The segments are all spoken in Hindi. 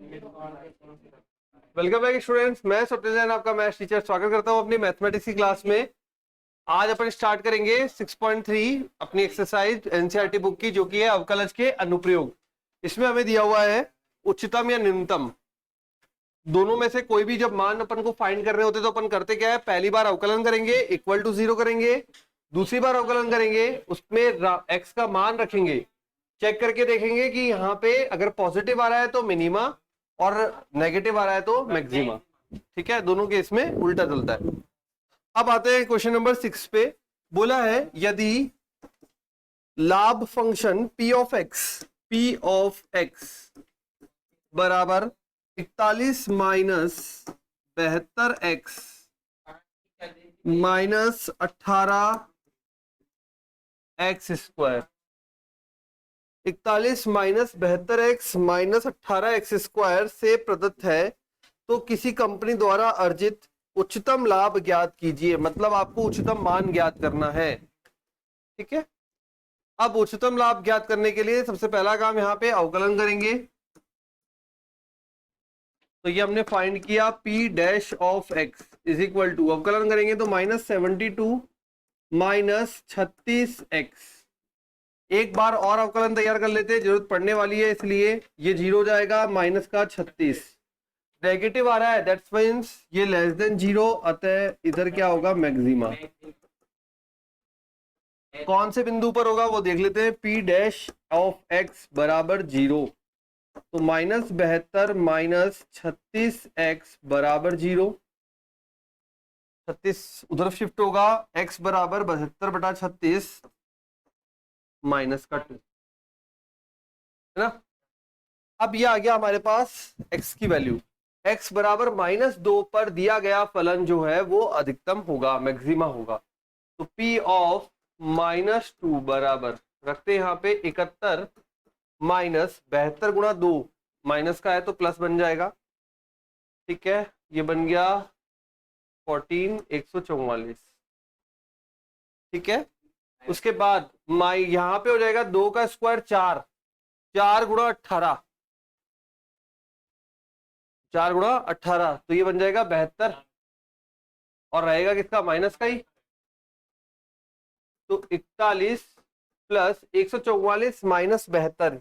वेलकम बैक स्टूडेंट्स, मैं स्वप्निल जैन आपका मैथ्स टीचर स्वागत करता हूं अपनी मैथमेटिक्स की क्लास में। आज अपन स्टार्ट करेंगे 6.3 अपनी एक्सरसाइज एनसीईआरटी बुक की, जो कि है अवकलज के अनुप्रयोग। इसमें हमें दिया हुआ है उच्चतम या निम्नतम, दोनों में से कोई भी जब मान अपन को फाइंड करने होते तो अपन करते क्या है, पहली बार अवकलन करेंगे इक्वल टू 0 करेंगे, दूसरी बार अवकलन करेंगे उसमें एक्स का मान रखेंगे, चेक करके देखेंगे कि यहाँ पे अगर पॉजिटिव आ रहा है तो मिनिमा और नेगेटिव आ रहा है तो मैक्सिमा। ठीक है, दोनों केस में उल्टा चलता है। अब आते हैं क्वेश्चन नंबर 6 पे। बोला है यदि लाभ फंक्शन p ऑफ x बराबर 41 minus 72x minus 18x², 41 minus 72x minus 18x² से प्रदत्त है तो किसी कंपनी द्वारा अर्जित उच्चतम लाभ ज्ञात कीजिए। मतलब आपको उच्चतम मान ज्ञात करना है। ठीक है, अब उच्चतम लाभ ज्ञात करने के लिए सबसे पहला काम यहाँ पे अवकलन करेंगे। तो ये हमने फाइंड किया p dash of x is equal to, अवकलन करेंगे तो -72 माइनस 36x। एक बार और अवकलन तैयार कर लेते हैं, जरूरत पड़ने वाली है, इसलिए ये 0 हो जाएगा, माइनस का 36 नेगेटिव आ रहा है, दैट्स मींस ये लेस देन 0, अतः इधर क्या होगा, मैक्सिमा। कौन से बिंदु पर होगा वो देख लेते हैं। p डैश ऑफ x बराबर 0, तो -72 माइनस 36x बराबर 0, 36 उधर शिफ्ट होगा, x बराबर 72/36 माइनस का 2, है ना। अब ये आ गया हमारे पास x की वैल्यू। x बराबर -2 पर दिया गया फलन जो है वो अधिकतम होगा, मैक्सिमा होगा। तो p ऑफ -2 बराबर रखते हैं यहाँ पे 71 माइनस 72 गुणा 2, माइनस का है तो प्लस बन जाएगा। ठीक है, ये बन गया 14144। ठीक है, उसके बाद यहाँ पे हो जाएगा 2 का स्क्वायर 4, 4 गुणा 18, 4 गुणा 18, तो ये बन जाएगा 72 और रहेगा किसका, माइनस का ही। तो 41 प्लस 144 माइनस 72,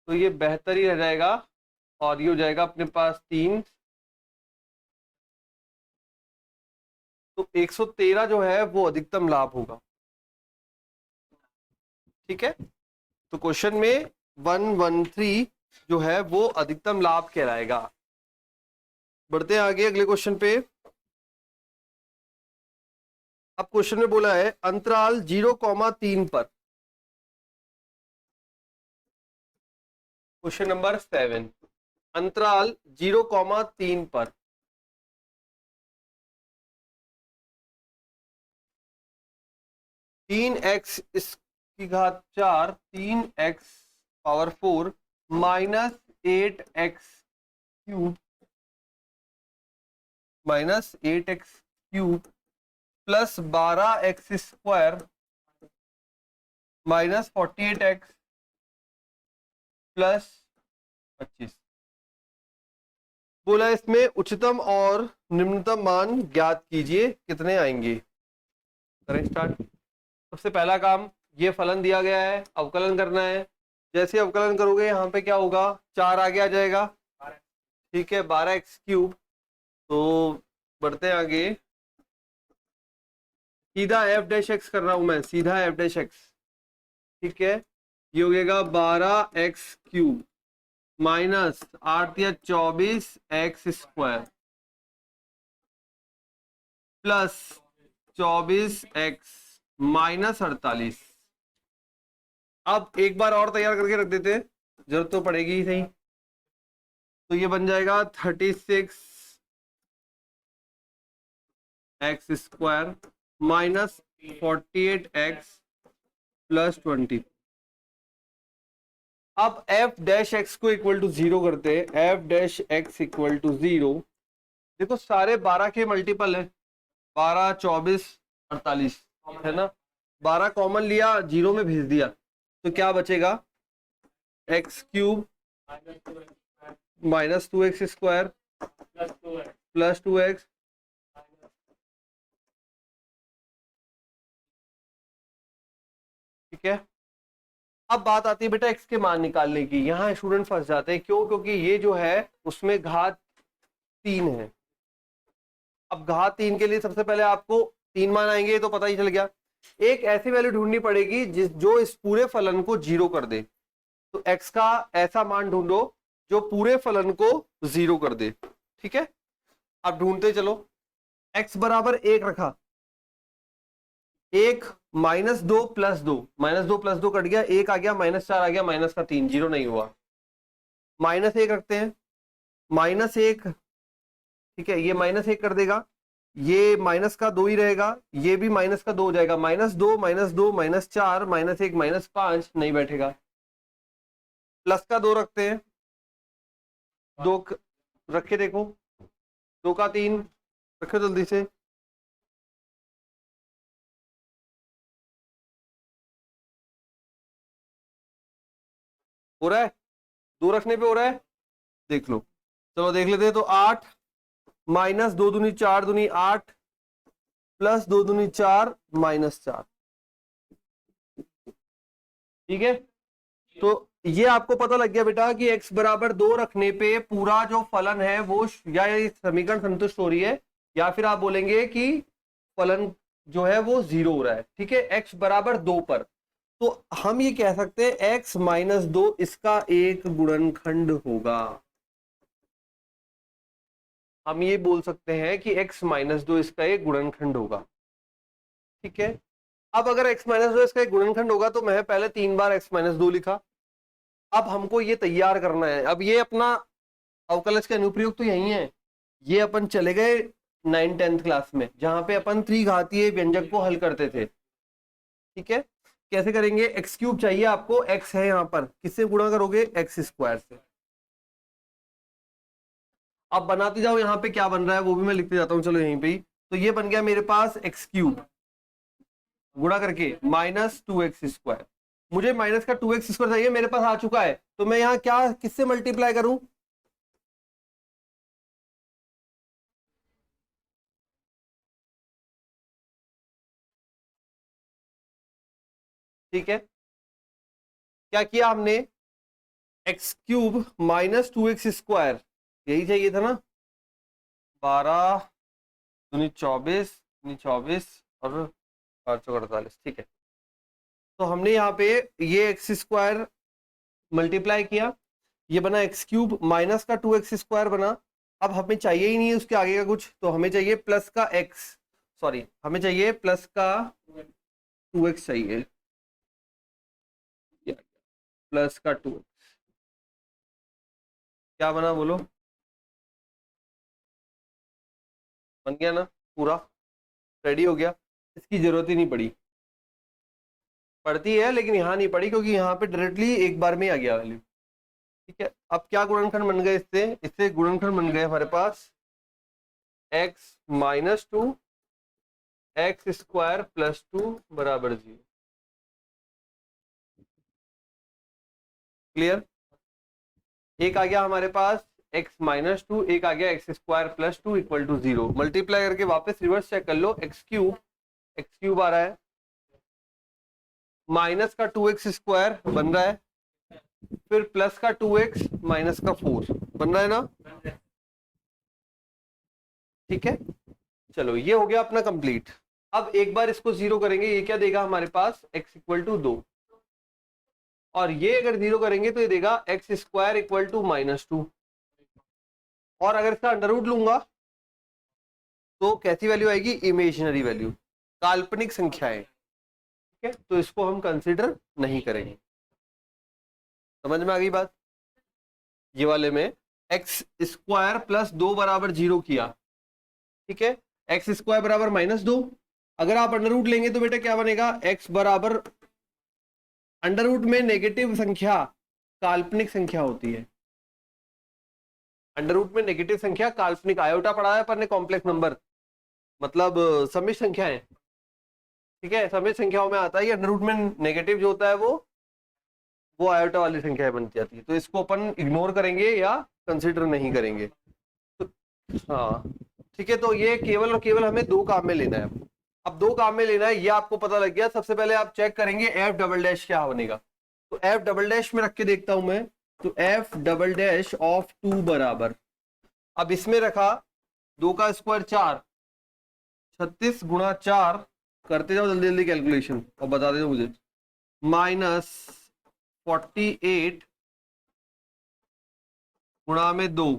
तो ये 72 ही रह जाएगा और ये हो जाएगा अपने पास 3, तो 113 जो है वो अधिकतम लाभ होगा। ठीक है, तो क्वेश्चन में 113 जो है वो अधिकतम लाभ कहलाएगा। बढ़ते हैं आगे अगले क्वेश्चन पे। अब क्वेश्चन में बोला है अंतराल 0,3 पर, क्वेश्चन नंबर 7, अंतराल 0,3 पर 3x इसकी घात 4, 3x power 4 minus 8x³ minus 8x³ plus 12x² minus 48x plus 25। बोला इसमें उच्चतम और निम्नतम मान ज्ञात कीजिए, कितने आएंगे। करें स्टार्ट। सबसे पहला काम, ये फलन दिया गया है, अवकलन करना है। जैसे अवकलन करोगे यहाँ पे क्या होगा, 4 आगे आ जाएगा। ठीक है, 12x³। तो बढ़ते हैं आगे, सीधा f डैश x कर रहा हूं मैं, सीधा f डैश x। ठीक है, ये हो जाएगा 12x³ माइनस 8 या 24x² प्लस 24x माइनस 48। अब एक बार और तैयार करके रख देते हैं, जरूरत तो पड़ेगी ही सही। तो ये बन जाएगा 36x² माइनस 48x प्लस 20। अब f डैश x को इक्वल टू 0 करते हैं, f dash x equal to 0। देखो सारे 12 के मल्टीपल है, 12, 24, 48, है ना। 12 कॉमन लिया, 0 में भेज दिया, तो क्या बचेगा, x³ minus 2x square plus 2x ठीक है। अब बात आती है बेटा x के मान निकालने की। यहाँ स्टूडेंट फंस जाते हैं, क्यों? क्योंकि ये जो है उसमें घात 3 है। अब घात 3 के लिए सबसे पहले आपको 3 मान आएंगे, तो पता ही चल गया। एक ऐसी वैल्यू ढूंढनी पड़ेगी जो इस पूरे फलन को 0 कर दे। तो x का ऐसा मान ढूंढो जो पूरे फलन को 0 कर दे। ठीक है, अब ढूंढते चलो। x बराबर 1 रखा, 1 -2 + 2, -2 + 2 कट गया, 1 आ गया, -4 आ गया, माइनस का 3, 0 नहीं हुआ। -1 रखते हैं, -1 ठीक है, ये -1 कर देगा, ये माइनस का 2 ही रहेगा, ये भी माइनस का 2 हो जाएगा, -2 -2 -4 -1 -5 नहीं बैठेगा। प्लस का 2 रखते हैं, 2 रखे देखो, 2 का 3 रखो जल्दी से, हो रहा है? 2 रखने पे हो रहा है, देख लो। चलो देख लेते हैं। तो 8 -2 दूनी 4 दूनी 8 प्लस 2 दूनी 4 -4, ठीक है। तो ये आपको पता लग गया बेटा कि x बराबर 2 रखने पे पूरा जो फलन है वो या ये समीकरण संतुष्ट हो रही है, या फिर आप बोलेंगे कि फलन जो है वो 0 हो रहा है। ठीक है, x बराबर 2 पर। तो हम ये कह सकते हैं x -2 इसका एक गुणनखंड होगा। हम ये बोल सकते हैं कि x -2 इसका एक गुणनखंड होगा। ठीक है, अब अगर x -2 इसका एक गुणनखंड होगा तो मैं पहले 3 बार x -2 लिखा। अब हमको ये तैयार करना है। अब ये अपना अवकलज के अनुप्रयोग तो यही है। ये अपन चले गए 9th-10th क्लास में, जहां पे अपन त्रिघातीय व्यंजक को हल करते थे। ठीक है, कैसे करेंगे? x³ चाहिए आपको, x है यहाँ पर, किससे गुणा करोगे? x² से। अब बनाते जाओ, यहाँ पे क्या बन रहा है वो भी मैं लिखते जाता हूँ, चलो यहीं पे ही। तो ये बन गया मेरे पास x³ गुणा करके -2x²। मुझे माइनस का 2x² चाहिए, मेरे पास आ चुका है, तो मैं यहाँ क्या किससे मल्टीप्लाई करूं? ठीक है, क्या किया हमने? x³ -2x², यही चाहिए था ना। 12 दूनी 24 और 448, ठीक है। तो हमने यहाँ पे ये x² मल्टीप्लाई किया, ये बना x³ माइनस का 2x² बना। अब हमें चाहिए ही नहीं उसके आगे का कुछ, तो हमें चाहिए प्लस का हमें चाहिए प्लस का 2x चाहिए, प्लस का 2x। क्या बना बोलो? बन गया ना, पूरा रेडी हो गया। इसकी जरूरत ही नहीं पड़ी, पड़ती है लेकिन यहाँ नहीं पड़ी, क्योंकि यहाँ पे डायरेक्टली एक बार में आ गया वैल्यू। ठीक है, अब क्या गुणनखंड बन गए? इससे गुणनखंड बन गए हमारे पास x -2 x² + 2 बराबर 0। क्लियर? एक आ गया हमारे पास x -2, एक आ गया x² + 2 = 0। मल्टीप्लाई करके वापस रिवर्स चेक कर लो, x³ आ रहा है, माइनस का 2x² बन रहा है, फिर प्लस का 2x माइनस का 4 बन रहा है ना। ठीक है, चलो ये हो गया अपना कंप्लीट। अब एक बार इसको 0 करेंगे, ये क्या देगा हमारे पास? x = 2, और ये अगर 0 करेंगे तो ये देगा x² = -2। और अगर इसका अंडर रूट लूंगा तो कैसी वैल्यू आएगी? इमेजिनरी वैल्यू, काल्पनिक संख्याएं। ठीक है, तो इसको हम कंसीडर नहीं करेंगे। समझ में आ गई बात? ये वाले में x² + 2 बराबर 0 किया। ठीक है, x² बराबर -2। अगर आप अंडर रूट लेंगे तो बेटा क्या बनेगा? x बराबर, अंडर रूट में नेगेटिव संख्या काल्पनिक संख्या होती है। अंडर रूट में नेगेटिव संख्या काल्पनिक, आयोटा पढ़ा है पर ने कॉम्प्लेक्स नंबर, मतलब समिश्र संख्याएं। ठीक है, समिश्र संख्याओं में आता है अंडर रूट में नेगेटिव जो होता है वो वो आयोटा वाली संख्या बन जाती है। तो इसको अपन इग्नोर करेंगे या कंसिडर नहीं करेंगे। तो हाँ ठीक है, तो ये केवल और केवल हमें दो काम में लेना है। अब दो काम में लेना है, ये आपको पता लग गया। सबसे पहले आप चेक करेंगे एफ डबल डैश क्या बनेगा। तो एफ डबल डैश में रख के देखता हूं मैं। तो एफ डबल डैश ऑफ 2 बराबर, अब इसमें रखा 2 का स्क्वायर 4, 36 गुणा 4, करते जाओ जल्दी जल्दी कैलकुलेशन और बता दो मुझे, माइनस 48 गुणा में 2,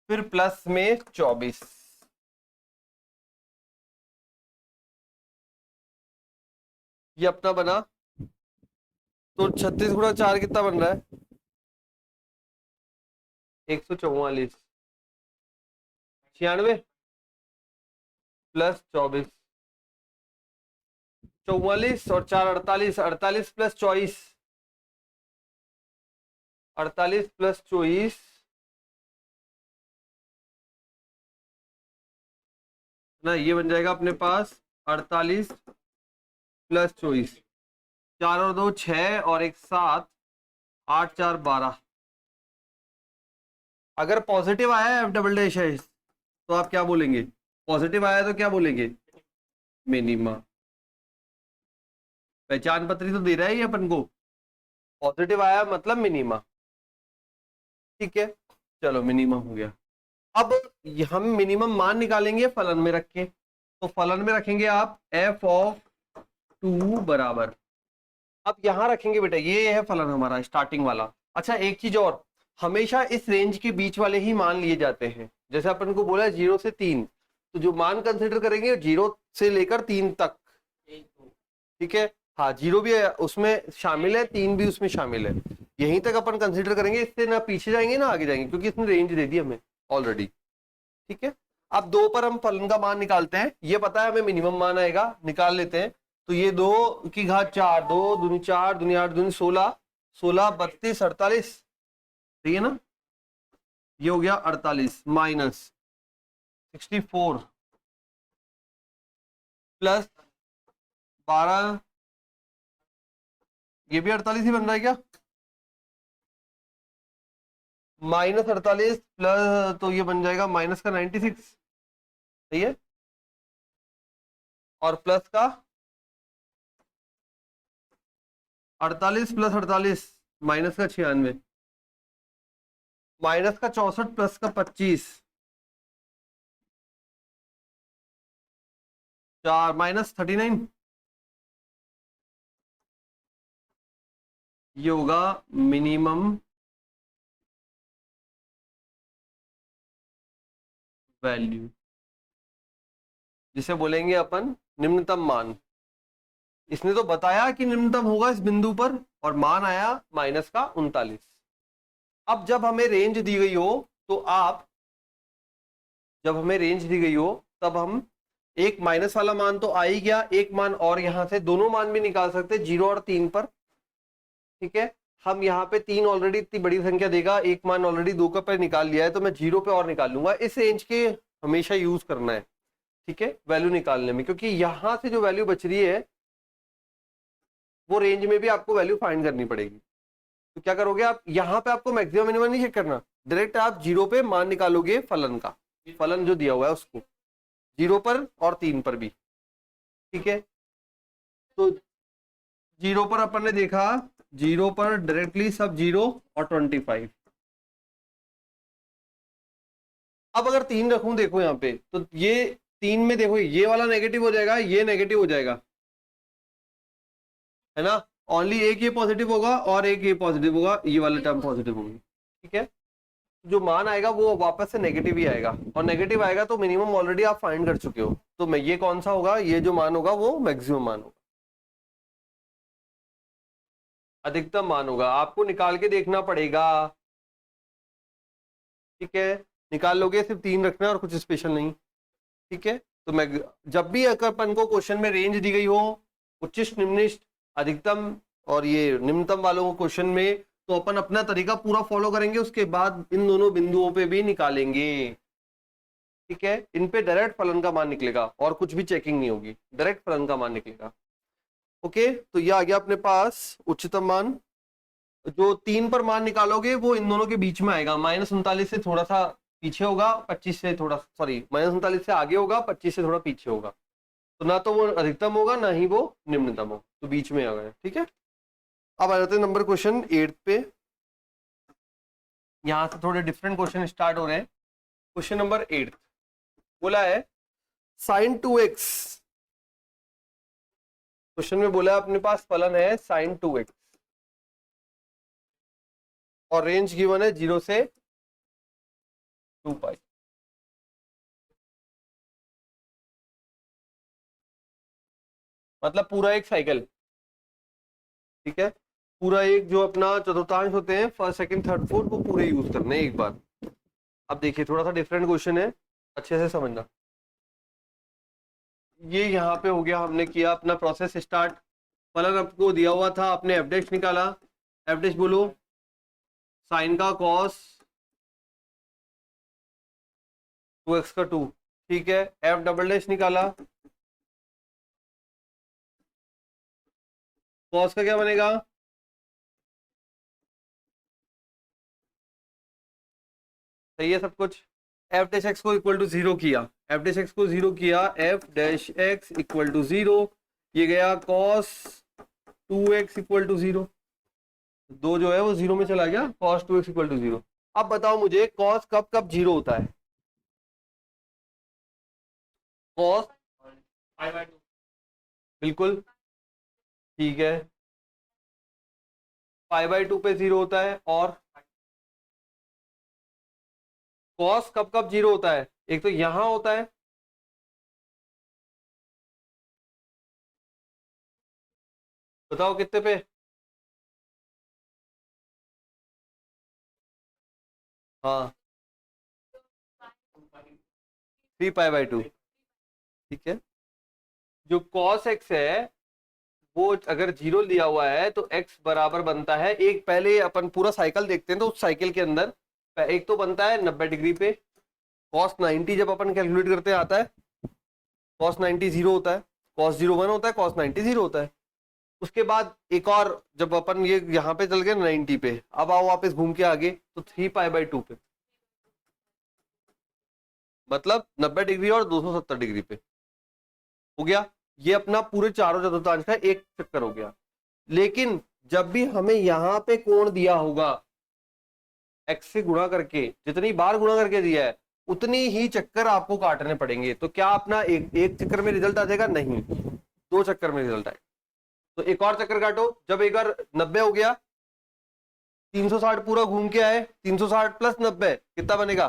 फिर प्लस में 24। ये अपना बना। तो 36 गुणा 4 कितना बन रहा है? 144, 96 प्लस 24, 44 और 4 48, 48 प्लस 24, 48 प्लस 24 ना, ये बन जाएगा अपने पास 48 प्लस 24, 4 और 2 6 और 1 7, 8 4 12। अगर पॉजिटिव आया है एफ डबल डैश है तो आप क्या बोलेंगे? पॉजिटिव आया तो क्या बोलेंगे? मिनिमा। पहचान पत्री तो दे रहा है ये अपन को, पॉजिटिव आया मतलब मिनिमा। ठीक है, चलो मिनिमम हो गया। अब हम मिनिमम मान निकालेंगे फलन में रख के। तो फलन में रखेंगे आप एफ ऑफ 2 बराबर, अब यहां रखेंगे बेटा, ये है फलन हमारा स्टार्टिंग वाला। अच्छा एक चीज और, हमेशा इस रेंज के बीच वाले ही मान लिए जाते हैं। जैसे अपन को बोला 0 से 3, तो जो मान कंसिडर करेंगे 0 से लेकर 3 तक। ठीक है, हाँ 0 भी उसमें शामिल है, 3 भी उसमें शामिल है। यहीं तक अपन कंसिडर करेंगे, इससे ना पीछे जाएंगे ना आगे जाएंगे, क्योंकि इसने रेंज दे दी हमें ऑलरेडी। ठीक है, अब 2 पर हम फलन का मान निकालते हैं। ये पता है हमें मिनिमम मान आएगा, निकाल लेते हैं। तो ये 2 की घात 4, 2 दूनी 4 दूनी 8 दूनी 16, 16 32 48, ठीक है ना। ये हो गया 48 माइनस 64 प्लस 12, ये भी 48 ही बन रहा है क्या? माइनस 48 प्लस, तो ये बन जाएगा माइनस का 96, सही है, और प्लस का 48 प्लस 48 माइनस का 96, माइनस का 64 प्लस का 25, 4 माइनस 39, ये होगा मिनिमम वैल्यू, जिसे बोलेंगे अपन निम्नतम मान। इसने तो बताया कि निम्नतम होगा इस बिंदु पर, और मान आया माइनस का 39। अब जब हमें रेंज दी गई हो, तो आप जब हमें रेंज दी गई हो तब हम एक माइनस वाला मान तो आ ही गया, एक मान और यहां से दोनों मान भी निकाल सकते 0 और 3 पर। ठीक है, हम यहाँ पे 3 ऑलरेडी इतनी बड़ी संख्या देगा, एक मान ऑलरेडी 2 का पे निकाल लिया है, तो मैं 0 पे और निकाल लूंगा। इस रेंज के हमेशा यूज करना है, ठीक है, वैल्यू निकालने में, क्योंकि यहां से जो वैल्यू बच रही है वो रेंज में भी आपको वैल्यू फाइंड करनी पड़ेगी। तो क्या करोगे आप, यहाँ पे आपको मैक्सिमम मिनिमम नहीं चेक करना, डायरेक्ट आप 0 पे मान निकालोगे फलन का, फलन जो दिया हुआ है उसको 0 पर और 3 पर भी। ठीक है, तो 0 पर अपन ने देखा, 0 पर डायरेक्टली सब 0 और 25। अब अगर 3 रखूं, देखो यहाँ पे, तो ये 3 में देखो ये वाला नेगेटिव हो जाएगा, ये नेगेटिव हो जाएगा, है ना। ओनली एक ये पॉजिटिव होगा और एक ये पॉजिटिव होगा, ये वाला टर्म पॉजिटिव होगी। ठीक है, जो मान आएगा वो वापस से नेगेटिव ही आएगा, और नेगेटिव आएगा तो मिनिमम ऑलरेडी आप फाइंड कर चुके हो, तो मैं ये कौन सा होगा, ये जो मान होगा वो मैक्सिमम मान होगा, अधिकतम मान होगा। आपको निकाल के देखना पड़ेगा। ठीक है, निकाल लोगे, सिर्फ 3 रखना और कुछ स्पेशल नहीं। ठीक है, तो मैं जब भी अगर अपन को क्वेश्चन में रेंज दी गई हो, उच्चिष्ट निम्निष्ट अधिकतम और ये निम्नतम वालों को क्वेश्चन में, तो अपन अपना तरीका पूरा फॉलो करेंगे, उसके बाद इन दोनों बिंदुओं पे भी निकालेंगे। ठीक है, इन पे डायरेक्ट फलन का मान निकलेगा और कुछ भी चेकिंग नहीं होगी, डायरेक्ट फलन का मान निकलेगा। ओके, तो ये आ गया अपने पास उच्चतम मान। जो 3 पर मान निकालोगे वो इन दोनों के बीच में आएगा, -39 से थोड़ा सा पीछे होगा, 25 से थोड़ा, सॉरी -39 से आगे होगा, 25 से थोड़ा पीछे होगा। तो ना तो वो अधिकतम होगा ना ही वो निम्नतम हो, तो बीच में आ गया। ठीक है, अब आ जाते हैं नंबर क्वेश्चन 8 पे। यहां से थोड़े डिफरेंट क्वेश्चन स्टार्ट हो रहे हैं। क्वेश्चन नंबर 8 बोला है sin 2x। क्वेश्चन में बोला है अपने पास फलन है sin 2x और रेंज गिवन है 0 से 2 पाई। मतलब पूरा एक साइकिल, ठीक है, पूरा एक जो अपना चतुर्थांश होते हैं फर्स्ट सेकंड थर्ड फोर्थ, वो पूरे यूज करने हैं एक बार। अब देखिए थोड़ा सा डिफरेंट क्वेश्चन है, अच्छे से समझना। ये यहाँ पे हो गया, हमने किया अपना प्रोसेस स्टार्ट। फलन आपको दिया हुआ था, आपने एफ डैश निकाला। एफ डैश बोलो, साइन का कॉस 2x का 2, ठीक है। एफ डबल डैश निकाला, कॉस का क्या बनेगा, सही है सब कुछ। एफ डैश एक्स को इक्वल टू 0 किया, एफ डैश एक्स को 0 किया, f dash x equal to 0, ये गया कॉस 2x इक्वल टू 0, दो जो है वो 0 में चला गया, कॉस 2x इक्वल टू 0। अब बताओ मुझे कॉस कब कब 0 होता है, कॉस बिल्कुल ठीक है, π/2 पे 0 होता है। और कॉस कब कब 0 होता है, एक तो यहां होता है, बताओ कितने पे, हाँ 3π/2, ठीक है। जो cos x है वो अगर 0 लिया हुआ है तो x बराबर बनता है, एक पहले अपन पूरा साइकिल देखते हैं, तो उस साइकिल के अंदर एक तो बनता है 90 डिग्री पे। cos 90 जब अपन कैलकुलेट करते हैं आता है cos 90 0 होता है, cos 0 1 होता है, cos 90 0 होता है। उसके बाद एक और जब अपन ये यहाँ पे चल गए 90 पे, अब आओ वापस घूम के आगे तो 3π/2 पे, मतलब 90 डिग्री और 270 डिग्री पे हो गया। ये अपना पूरे चारों चतुर्थांश का एक चक्कर हो गया। लेकिन जब भी हमें यहां पे कोण दिया होगा x से गुणा करके, जितनी बार गुणा करके दिया है उतनी ही चक्कर आपको काटने पड़ेंगे। तो क्या अपना एक चक्कर में रिजल्ट आ जाएगा, नहीं, 2 चक्कर में रिजल्ट आएगा। तो एक और चक्कर काटो, जब एक बार 90 हो गया, 360 पूरा घूम के आए, 360 प्लस 90 कितना बनेगा,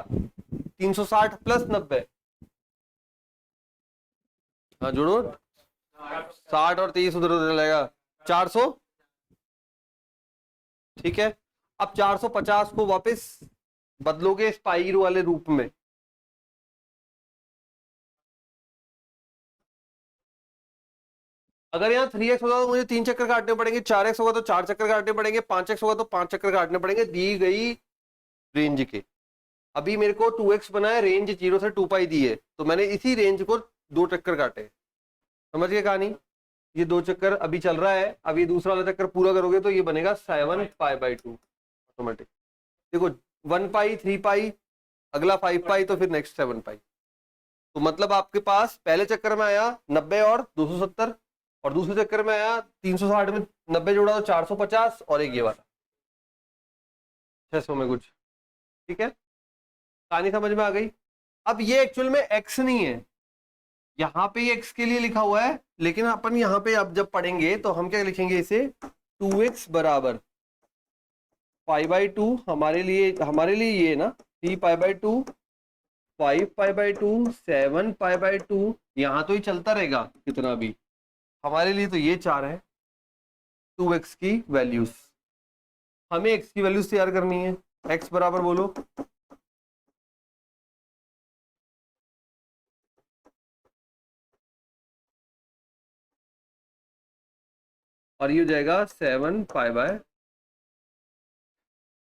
360 प्लस 90, हाँ जोड़ो, 60 और 30 उधर उधर लगेगा 400, ठीक है। अब 450 को वापस बदलोगे इस पाई वाले रूप में, अगर यहाँ 3x होगा तो मुझे 3 चक्कर काटने पड़ेंगे, 4x होगा तो 4 चक्कर काटने पड़ेंगे, 5x होगा तो 5 चक्कर काटने पड़ेंगे दी गई रेंज के। अभी मेरे को 2x बना है, रेंज 0 से 2 पाई दी है, तो मैंने इसी रेंज को 2 चक्कर काटे, समझ गए कहानी। ये 2 चक्कर अभी चल रहा है, अब ये दूसरा वाला चक्कर पूरा करोगे तो ये बनेगा 7π/2 ऑटोमेटिक। देखो 1 पाई 3 पाई, अगला 5 पाई, तो फिर नेक्स्ट 7 पाई। तो मतलब आपके पास पहले चक्कर में आया 90 और 270, और दूसरे चक्कर में आया 360 में 90 जोड़ा तो 450, और एक ये वाला 600 में कुछ, ठीक है। कहानी समझ में आ गई। अब ये एक्चुअल में x नहीं है, यहाँ पे x के लिए लिखा हुआ है, लेकिन अपन यहाँ पे अब जब पढ़ेंगे तो हम क्या लिखेंगे इसे, 2x बराबर π/2, हमारे लिए ये ना 3π/2, 5π/2, 7π/2, यहाँ तो ही चलता रहेगा कितना भी, हमारे लिए तो ये 4 है 2x की वैल्यूज। हमें x की वैल्यूज तैयार करनी है, x बराबर बोलो, और ये हो जाएगा 7π/।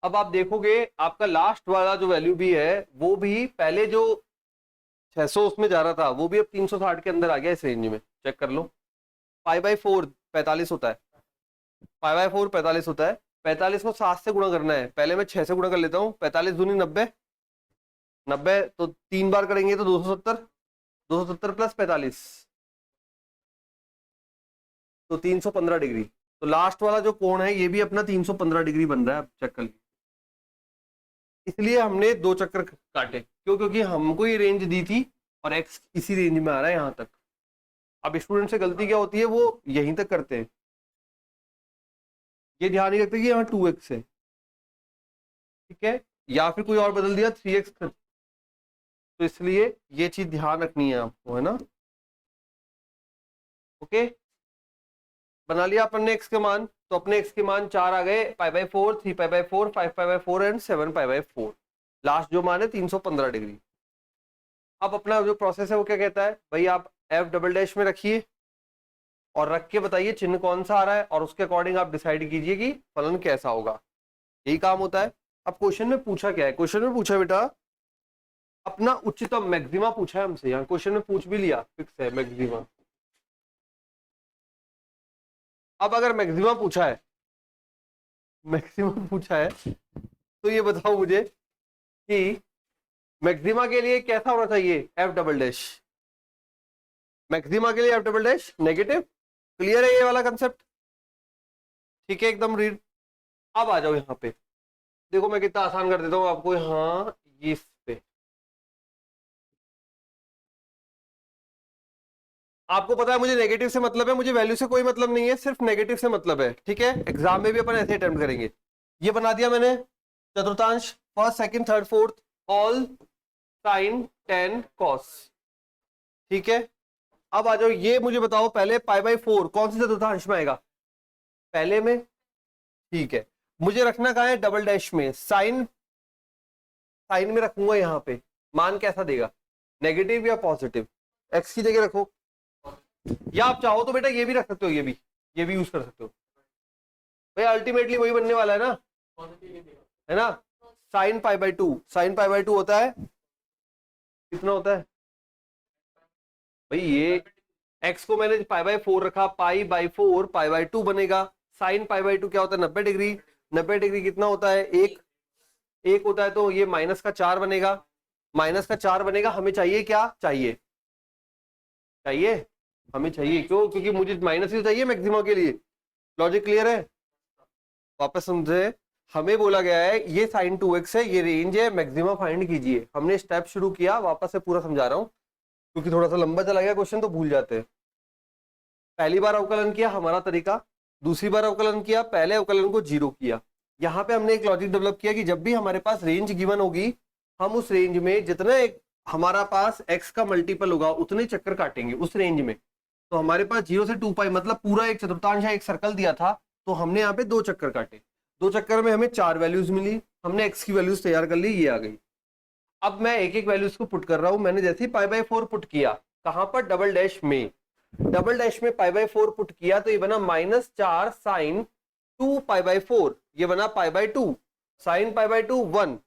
अब आप देखोगे आपका लास्ट वाला जो वैल्यू भी है वो भी पहले जो 600 उसमें जा रहा था वो भी अब 360 के अंदर आ गया, इस रेंज में चेक कर लो। π/4 45 होता है, पाई बाय 4 45 होता है। 45 को 7 से गुणा करना है, पहले मैं 6 से गुणा कर लेता हूँ। 45 दूनी 90, 90 तो 3 बार करेंगे तो 270, 270 प्लस 45 तो 315 डिग्री। तो लास्ट वाला जो कोण है ये भी अपना 315 डिग्री बन रहा है। आप चेक कर लीजिए। इसलिए हमने 2 चक्कर काटे, क्यों? क्योंकि हमको ये रेंज दी थी और एक्स इसी रेंज में आ रहा है यहां तक। अब स्टूडेंट से गलती क्या होती है, वो यहीं तक करते हैं, ये ध्यान नहीं रखते कि यहाँ 2x है, ठीक है, या फिर कोई और बदल दिया 3x, तो इसलिए ये चीज ध्यान रखनी है आपको, है ना। ओके, बना लिया अपन ने x के मान, तो अपने x के मान 4 आ गए, pi by 4, 3 pi by 4, 5 pi by 4 and 7 pi by 4। Last जो मान है 315 डिग्री। अब अपना जो प्रोसेस है वो क्या कहता है, भाई आप f डबल डैश में रखिए और रख के बताइए चिन्ह कौन सा आ रहा है, और उसके अकॉर्डिंग आप डिसाइड कीजिए कि फलन कैसा होगा। यही काम होता है। अब क्वेश्चन में पूछा क्या है, क्वेश्चन में पूछा बेटा अपना उच्चतम मैक्सिमा पूछा है हमसे। यहाँ क्वेश्चन में पूछ भी लिया, फिक्स है मैक्सिमा। अब अगर मैक्सिमा पूछा है, मैक्सिमम पूछा है, तो ये बताओ मुझे कि मैक्सिमा के लिए कैसा होना चाहिए एफ डबल डैश। मैक्सिमा के लिए F double dash negative. Clear है ये वाला कंसेप्ट? ठीक है, एकदम रीड। अब आ जाओ यहाँ पे, देखो मैं कितना आसान कर देता हूँ आपको। यहाँ इस पे आपको पता है मुझे नेगेटिव से मतलब है, मुझे वैल्यू से कोई मतलब नहीं है, सिर्फ नेगेटिव से मतलब है, ठीक है। एग्जाम में भी अपन ऐसे अटेम्प्ट करेंगे। ये बना दिया मैंने चतुर्थांश, first second third fourth, all sine tan cos, ठीक है। अब आ जाओ, ये मुझे बताओ पहले पाई बाय 4 कौन सी चतुर्थांश में आएगा, पहले में, ठीक है। मुझे रखना कहा है डबल डैश में, साइन, साइन में रखूंगा यहाँ पे, मान कैसा देगा, नेगेटिव या पॉजिटिव। एक्स की जगह रखो, या आप चाहो तो बेटा ये भी रख सकते हो, ये भी यूज कर सकते हो भाई, अल्टीमेटली वही बनने वाला है ना, है ना। Sine pi by 2, sine pi by 2 होता है कितना होता है भाई, ये एक्स को मैंने पाई बाय 4 रखा, पाई बाय 4 पाई बाय 2 बनेगा। साइन पाई बाय 2 क्या होता है 90 डिग्री, 90 डिग्री कितना होता है एक होता है, तो ये माइनस का 4 बनेगा, माइनस का 4 बनेगा। हमें चाहिए क्या, चाहिए हमें चाहिए, क्यों? क्योंकि मुझे माइनस ही चाहिए मैक्सिमम के लिए। लॉजिक क्लियर है? वापस समझे, हमें बोला गया है ये साइन 2x है, ये रेंज है, मैक्सिमम फाइंड कीजिए। हमने स्टेप शुरू किया, वापस से पूरा समझा रहा हूं क्योंकि थोड़ा सा लंबा चला गया क्वेश्चन तो भूल जाते हैं। पहली बार अवकलन किया हमारा तरीका, दूसरी बार अवकलन किया, पहले अवकलन को 0 किया। यहाँ पे हमने एक लॉजिक डेवलप किया कि जब भी हमारे पास रेंज गिवन होगी, हम उस रेंज में जितना हमारा पास x का मल्टीपल होगा उतने चक्कर काटेंगे उस रेंज में। तो हमारे पास 0 से 2 पाई मतलब पूरा एक चतुर्थांश एक सर्कल दिया था, तो हमने यहाँ पे 2 चक्कर काटे। 2 चक्कर में हमें 4 वैल्यूज मिली, हमने x की वैल्यूज तैयार कर ली, ये आ गई। अब मैं एक एक वैल्यूज को पुट कर रहा हूं। मैंने जैसे ही पाई बाय 4 पुट किया, कहां पर, डबल डैश में, डबल डैश में पाई बाय 4 पुट किया तो ये बना -4 साइन 2 पाई बाय 4, ये बना pi by 2, sine pi by 2 1,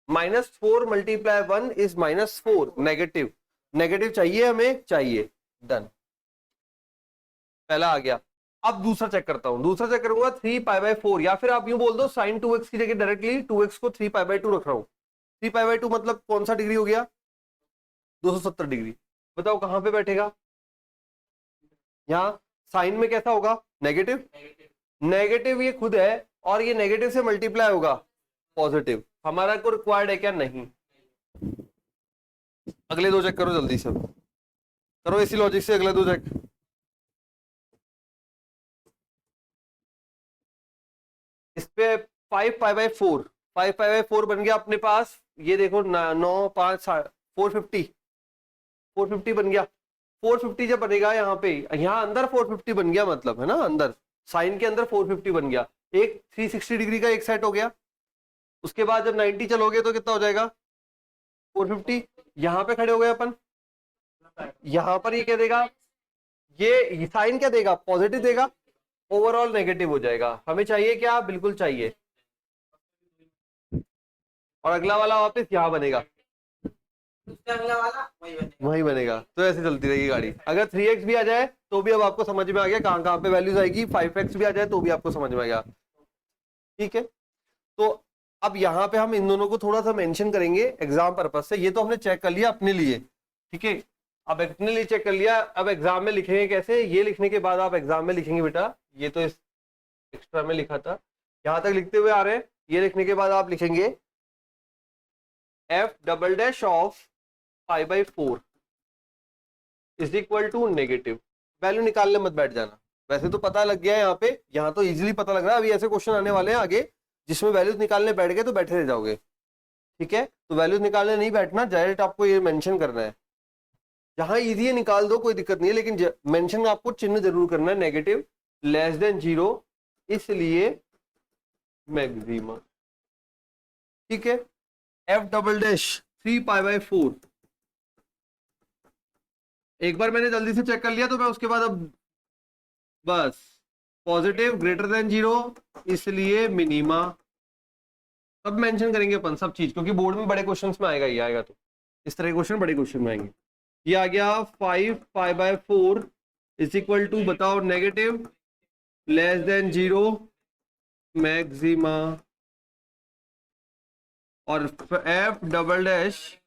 -4 multiply 1 is -4, negative, negative चाहिए हमें, चाहिए, डन, पहला आ गया। अब दूसरा चेक करता हूं, दूसरा चेक करूंगा 3 पाई बाय 4, या फिर आप यूं बोल दो साइन 2x की जगह डायरेक्टली 2x को 3 पाई बाय 2 रख रहा हूं। 3 पाई बाय 2 मतलब कौन सा डिग्री हो गया, 270 डिग्री। बताओ कहां पे बैठेगा, यहाँ साइन में कैसा होगा, नेगेटिव, नेगेटिव ये खुद है, और ये नेगेटिव से मल्टीप्लाई होगा पॉजिटिव। हमारा को रिक्वायर्ड है क्या, नहीं। अगले 2 चेक करो जल्दी से, करो इसी लॉजिक से अगले 2 चेक। इस पे 5 पाई बाय 4, 5 पाई बाय 4 बन गया अपने पास, ये देखो 9 5 450, 450 बन गया। 450 जब बनेगा यहाँ पे, यहाँ अंदर 450 बन गया, मतलब है ना, अंदर साइन के अंदर 450 बन गया, एक 360 डिग्री का एक सेट हो गया। उसके बाद जब 90 चलोगे तो कितना हो जाएगा 450। यहाँ पे खड़े हो गए अपन, यहाँ पर ये क्या देगा, ये साइन क्या देगा, पॉजिटिव देगा, ओवरऑल नेगेटिव हो जाएगा। हमें चाहिए क्या, बिल्कुल चाहिए, और अगला वाला वापस यहाँ बनेगा, उससे अगला वाला वही बनेगा। तो ऐसे चलती रहेगी गाड़ी। अगर 3x भी आ जाए तो भी अब आपको समझ में आ गया कहाँ कहाँ पे वैल्यूज आएगी। 5x भी आ जाए तो भी आपको समझ में आ गया। ठीक है, तो अब यहाँ पे हम इन दोनों को थोड़ा सा मेंशन करेंगे एग्जाम पर्पज से। ये तो हमने चेक कर लिया अपने लिए, ठीक है। अब अपने लिए चेक कर लिया, अब एग्जाम में लिखेंगे कैसे? ये लिखने के बाद आप एग्जाम में लिखेंगे बेटा, ये तो इस एक्स्ट्रा में लिखा था, यहां तक लिखते हुए आ रहे हैं। ये लिखने के बाद आप लिखेंगे f double dash of 5/4 is equal to negative. Value निकालने मत बैठ जाना, वैसे तो पता लग गया है यहाँ पे, यहाँ तो इजीली पता लग रहा है। अभी ऐसे क्वेश्चन आने वाले हैं आगे जिसमें वैल्यूज निकालने बैठ गए तो बैठे रह जाओगे, ठीक है। तो वैल्यूज निकालने नहीं बैठना, डायरेक्ट आपको ये मेंशन करना है। जहां इजी है निकाल दो, कोई दिक्कत नहीं है, लेकिन मेंशन आपको चिन्ह जरूर करना है, नेगेटिव लेस देन 0 इसलिए मैक्सिमा। ठीक है, एफ डबल डैश 3π/4। एक बार मैंने जल्दी से चेक कर लिया तो मैं उसके बाद अब बस पॉजिटिव ग्रेटर देन 0 इसलिए मिनिमा। सब मेंशन करेंगे अपन सब चीज, क्योंकि बोर्ड में बड़े क्वेश्चंस में आएगा, ये आएगा तो इस तरह के क्वेश्चन बड़े क्वेश्चन में आएंगे। ये आ गया 5π/4 इज इक्वल टू, बताओ, नेगेटिव लेस देन 0 मैक्सिमा। और एफ डबल डैश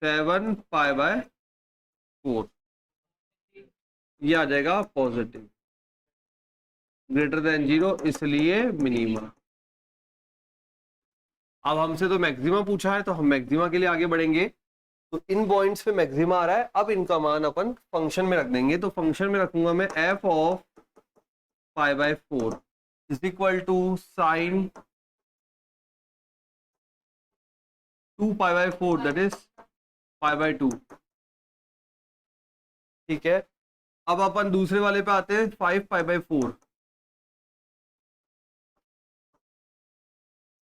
7π/4 ये आ जाएगा पॉजिटिव ग्रेटर देन 0 इसलिए मिनिमा। अब हमसे तो मैक्सिमा पूछा है तो हम मैक्सिमा के लिए आगे बढ़ेंगे। तो इन पॉइंट्स पे मैक्सिमा आ रहा है, अब इनका मान अपन फंक्शन में रख देंगे। तो फंक्शन में रखूंगा मैं F of 5/4 is equal to sine 2π/4 that is π/2। ठीक है, अब अपन दूसरे वाले पे आते हैं, 5π/4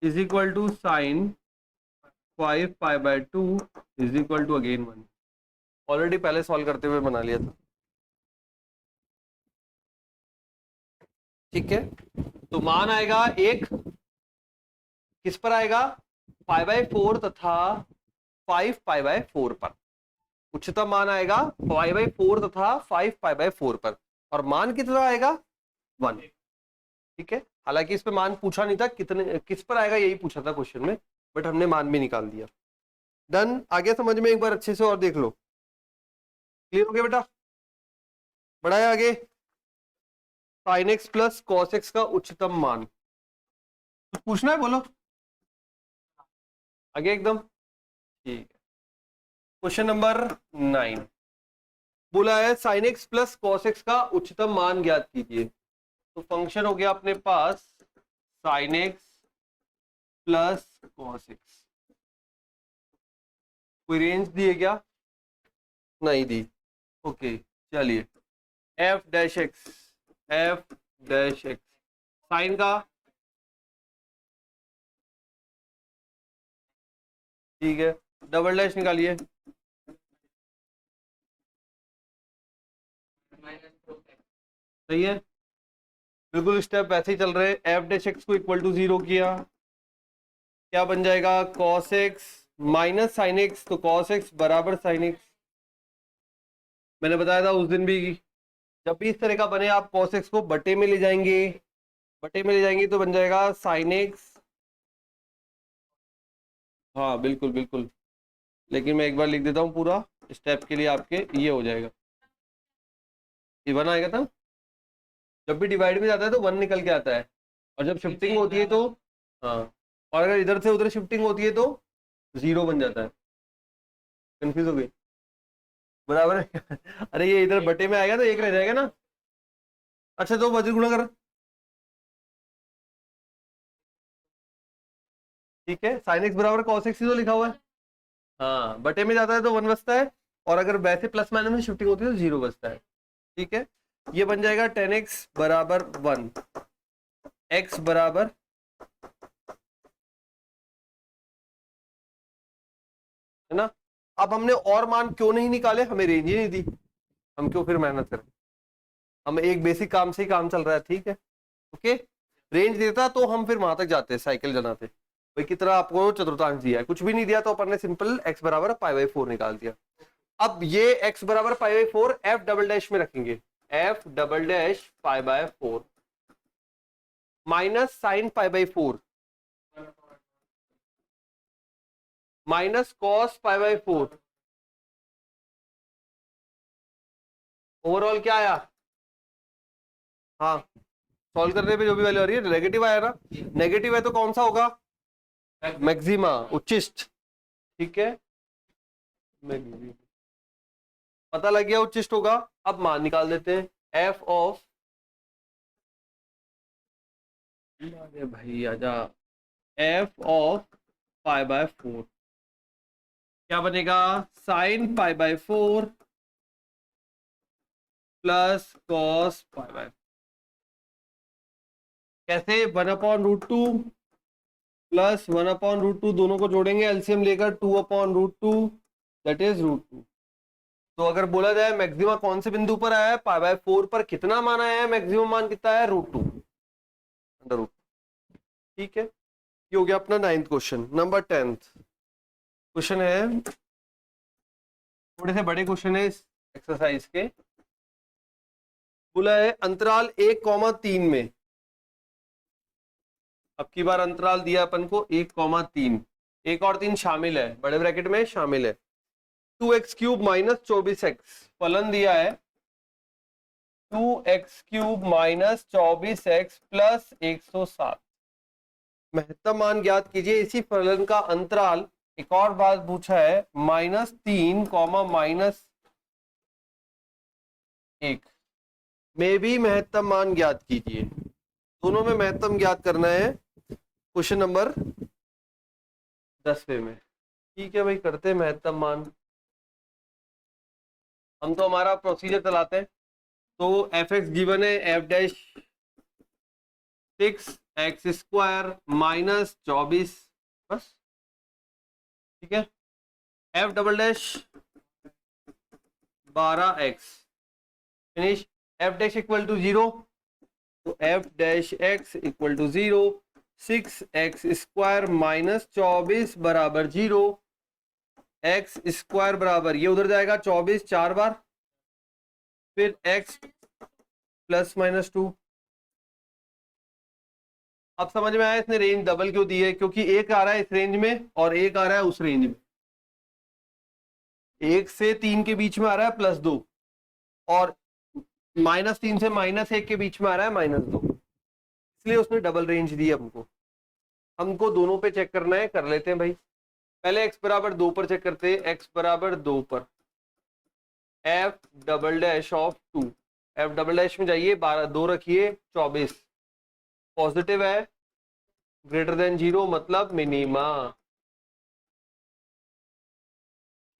is equal to sine 5π/2 is equal to again 1। Already पहले सॉल्व करते हुए बना लिया था। ठीक है, तो मान आएगा एक किस पर आएगा? 5/4 तथा 5π/4 पर। उच्चतम मान आएगा 5/4 तथा 5π/4 पर, और मान कितना आएगा? 1। ठीक है, हालांकि इस पे मान पूछा नहीं था कितने किस पर आएगा, यही पूछा था क्वेश्चन में, बट हमने मान भी निकाल दिया। डन, आगे समझ में एक बार अच्छे से और देख लो। क्लियर हो गया बेटा? बढ़ाए आगे, sin x plus cos x का उच्चतम मान। कुछ पूछना है बोलो आगे एकदम। ठीक है, क्वेश्चन नंबर 9 बोला है sin x plus cos x का उच्चतम मान ज्ञात कीजिए। तो फंक्शन हो गया अपने पास sin x plus cos x। कोई रेंज दी है क्या? नहीं दी। ओके, चलिए f डैश x साइन का, ठीक है, डबल डैश निकालिए। सही है, बिल्कुल स्टेप वैसे ही चल रहे हैं। एफ डैश एक्स को इक्वल टू 0 किया, क्या बन जाएगा? cos x minus sine x, तो cos x बराबर साइन एक्स। मैंने बताया था उस दिन भी, जब भी इस तरह का बने आप cos x को बटे में ले जाएंगे, बटे में ले जाएंगे तो बन जाएगा साइन एक्स। हाँ बिल्कुल बिल्कुल, लेकिन मैं एक बार लिख देता हूँ पूरा स्टेप के लिए आपके, ये हो जाएगा, ये 1 आएगा था। जब भी डिवाइड में जाता है तो 1 निकल के आता है, और जब शिफ्टिंग होती है तो हाँ, और अगर इधर से उधर शिफ्टिंग होती है तो 0 बन जाता है। कंफ्यूज हो गई? बराबर है अरे ये इधर बटे में आएगा तो 1 रह जाएगा ना। अच्छा, तो वज्र गुणा कर, ठीक है, साइन एक्स बराबर cos x ही तो लिखा हुआ है। हाँ, बटे में जाता है तो 1 बचता है, और अगर वैसे प्लस माइनस में शिफ्टिंग होती है तो 0 बचता है। ठीक है, ये बन जाएगा tan x बराबर 1, x बराबर है ना। अब हमने और मान क्यों नहीं निकाले? हमें रेंज ही नहीं दी, हम क्यों फिर मेहनत करें? हम एक बेसिक काम से ही काम चल रहा है, ठीक है। ओके, रेंज देता तो हम फिर वहां तक जाते, साइकिल जलाते। भाई कितना आपको चतुर्थांश दिया है, कुछ भी नहीं दिया तो अपन ने सिंपल x बराबर पाई बाई 4 निकाल दिया। अब ये x बराबर pi by 4 f double dash में रखेंगे, f double dash pi by 4 minus sine pi by 4 minus cos pi by 4। Overall क्या आया? हाँ, सॉल्व करने पे जो भी वैल्यू आ रही है नेगेटिव आया ना, नेगेटिव है तो कौन सा होगा? मैक्सिमा, उच्चिष्ट। ठीक है, मैक्सिमा पता लग गया, उच्चिष्ट होगा। अब मान निकाल देते हैं, एफ ऑफ, अरे भाई आजा, एफ ऑफ पाई बाय 4 क्या बनेगा? Sine pi by 4 plus cos pi by, कैसे? 1/√2 प्लस 1/√2, दोनों को जोड़ेंगे एलसीएम लेकर, 2/√2 दैट इज √2। तो अगर बोला जाए मैक्सिमा कौन से बिंदु पर आया है? पाई बाय 4 पर कितना मान आया है? मैक्सिमम मान कितना है? √2 अंडर रूट। ठीक है, ये हो गया अपना 9th question. Number 10th question है, थोड़े से बड़े क्वेश्चन है इस एक्सरसाइज के। बोला है अंतराल 1,3 में, अब की बार अंतराल दिया अपन को 1,3, 1 और 3 शामिल है, बड़े ब्रैकेट में शामिल है। 2x³ माइनस 24x, फलन दिया है 2x³ माइनस 24x प्लस 107। महत्तम मान ज्ञात कीजिए इसी फलन का अंतराल। एक और बात पूछा है, -3 -1 में भी महत्तम मान ज्ञात कीजिए। दोनों में महत्तम ज्ञात करना है क्वेश्चन नंबर 10वें में। ठीक है भाई, करते हैं महत्तम मान। हम तो हमारा प्रोसीजर चलाते हैं। तो एफ एक्स गिवन है, एफ डैश 6x² माइनस 24, बस। ठीक है, f double dash 12x finish. F dash equal to 0, तो f dash x equal to 0, 6x² minus 24 बराबर 0, x² बराबर, ये उधर जाएगा 24 4 बार, फिर x प्लस -2। अब समझ में आया इसने रेंज डबल क्यों दी है? क्योंकि एक आ रहा है इस रेंज में और एक आ रहा है उस रेंज में। 1 से 3 के बीच में आ रहा है +2, और -3 से -1 के बीच में आ रहा है -2, इसलिए उसने डबल रेंज दी हमको। हमको दोनों पे चेक करना है, कर लेते हैं भाई। पहले x बराबर 2 पर चेक करते हैं। x बराबर 2 पर F double dash of 2, F double dash में जाइए, 2 रखिए, 24 पॉजिटिव है, ग्रेटर देन 0 मतलब मिनिमा।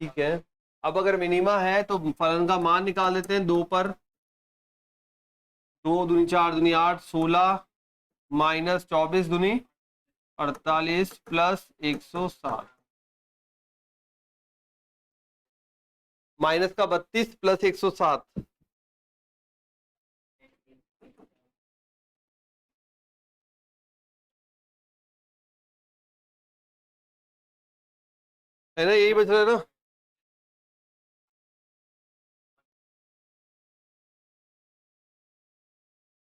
ठीक है, अब अगर मिनिमा है तो फलन का मान निकाल देते हैं। 2 पर 2 दूनी 4 दूनी 8, 16 माइनस 24 दूनी 48 प्लस 107, माइनस का 32 प्लस 107, है ना? यही बच रहा है ना?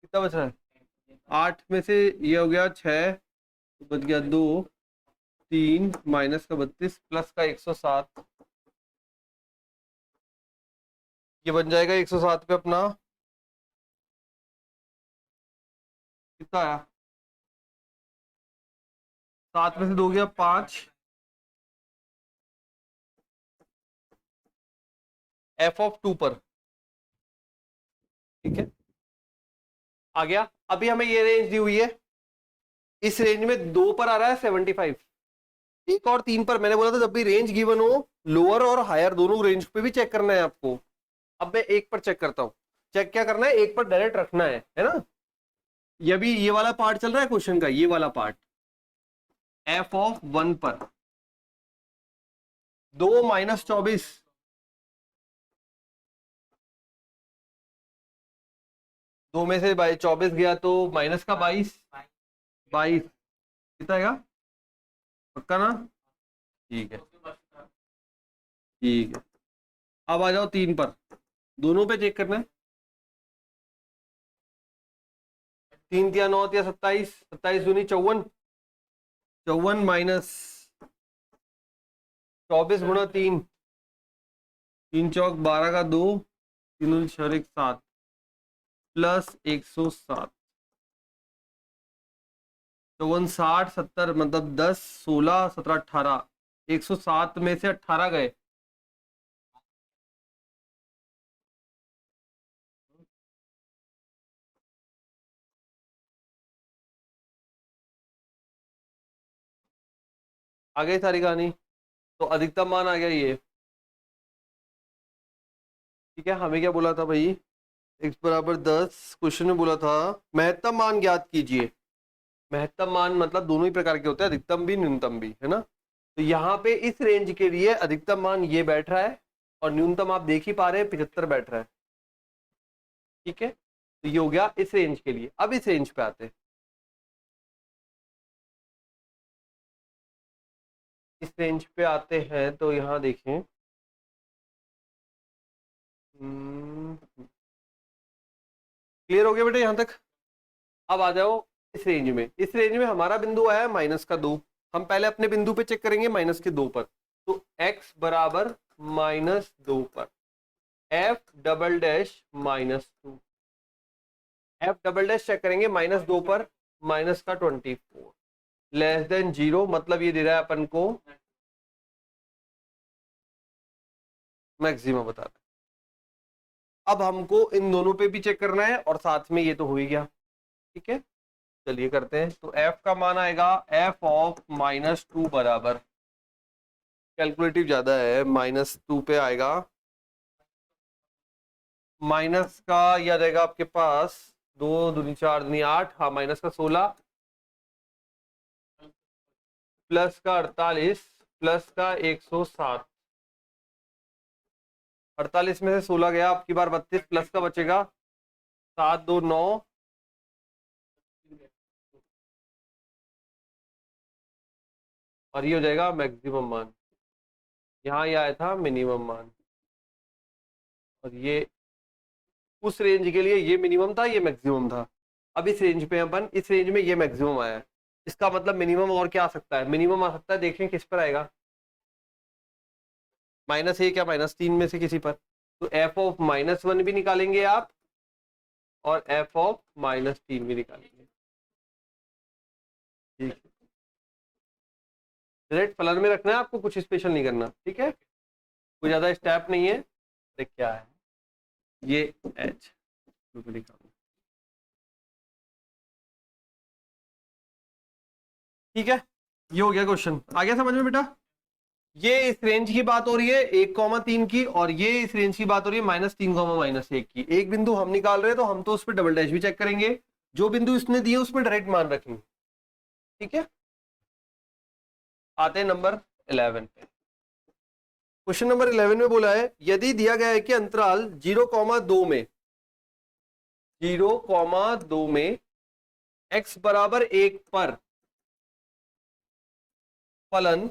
कितना बच रहा है? 8 में से ये हो गया 6, तो बच गया 2, 3 माइनस का 32 प्लस का 107, ये बन जाएगा 107 पे अपना कितना आया? 7 में से 2 गया 5, एफ ऑफ 2 पर। ठीक है, आ गया। अभी हमें ये रेंज दी हुई है, इस रेंज में 2 पर आ रहा है 75, 1 और 3 पर। मैंने बोला था जब भी रेंज गिवन हो, लोअर और हायर दोनों रेंज पे भी चेक करना है आपको। अब मैं 1 पर चेक करता हूं। चेक क्या करना है? 1 पर डायरेक्ट रखना है ना? ये भी ये वाला पार्ट चल रहा है क्वेश्चन का, ये वाला पार्ट। एफ ऑफ 1 पर 2 माइनस 24, 2 में से 24 गया तो माइनस का 22, 22 कितना आएगा? पक्का ना? ठीक है ठीक है। अब आ जाओ 3 पर, दोनों पे चेक करना है। 3 तिया 9 तिया 27, 27 दूनी 54, 54 माइनस 24 गुणा 3, 3 चौक 12 का 2, 3 दूनी 6 1 7 प्लस 107, 59 70 मतलब 10 16 17 18, 107 में से 18 गए। आ गई सारी कहानी। तो अधिकतम मान आ गया ये। ठीक है, हमें क्या बोला था भाई? x बराबर 10, क्वेश्चन में बोला था महत्तम मान ज्ञात कीजिए। महत्तम मान मतलब दोनों ही प्रकार के होते हैं, अधिकतम भी न्यूनतम भी, है ना? तो यहाँ पे इस रेंज के लिए अधिकतम मान ये बैठ रहा है और न्यूनतम आप देख ही पा रहे हैं 75 बैठ रहा है। ठीक है, तो ये हो गया इस रेंज के लिए। अब इस रेंज पे आते हैं। इस रेंज पे आते हैं तो यहाँ देखें, क्लियर हो गया बेटे यहाँ तक? अब आ जाओ इस रेंज में। इस रेंज में हमारा बिंदु आया -2। हम पहले अपने बिंदु पे चेक करेंगे -2 पर। तो x बराबर -2 पर f double dash -2, f double dash check करेंगे -2 पर, माइनस का 24 लेस देन 0, मतलब ये दे रहा है अपन को मैक्सिमम बता रहा है। अब हमको इन दोनों पे भी चेक करना है और साथ में ये तो हो ही गया। ठीक है, चलिए करते हैं। तो f का मान आएगा f ऑफ -2 बराबर, कैलकुलेटिव ज्यादा है, -2 पे आएगा, माइनस का यह रहेगा आपके पास 2 दूनी 4 दूनी 8, हाँ माइनस का 16, प्लस का 48, प्लस का 107। 48 में से 16 गया, आपकी बार 32, प्लस का बचेगा 7 2 9, और ये हो जाएगा मैक्सिमम मान। यहाँ ये आया था मिनिमम मान, और ये उस रेंज के लिए ये मिनिमम था, ये मैक्सिमम था। अब इस रेंज पे अपन, इस रेंज में ये मैक्सिमम आया है। इसका मतलब मिनिमम और क्या आ सकता है? मिनिमम आ सकता है, देखें किस पर आएगा, -1 या -3 में से किसी पर। तो f ऑफ -1 भी निकालेंगे आप और f ऑफ -3 भी निकालेंगे। ठीक है, डायरेक्ट फलन में रखना है आपको, कुछ स्पेशल नहीं करना। ठीक है, कोई ज्यादा स्टेप नहीं है। देख क्या है ये h लिखा। ठीक है, ये हो गया क्वेश्चन। आ गया समझ में बेटा? ये इस रेंज की बात हो रही है 1,3 की, और ये इस रेंज की बात हो रही है -3, -1 की। एक बिंदु हम निकाल रहे हैं तो हम तो उस पर डबल डैश भी चेक करेंगे, जो बिंदु इसने दिए उसमें डायरेक्ट मान रखेंगे। ठीक है, आते हैं नंबर 11 पे। क्वेश्चन नंबर 11 में बोला है, यदि दिया गया है कि अंतराल 0,2 में 0,2 में x बराबर 1 पर फलन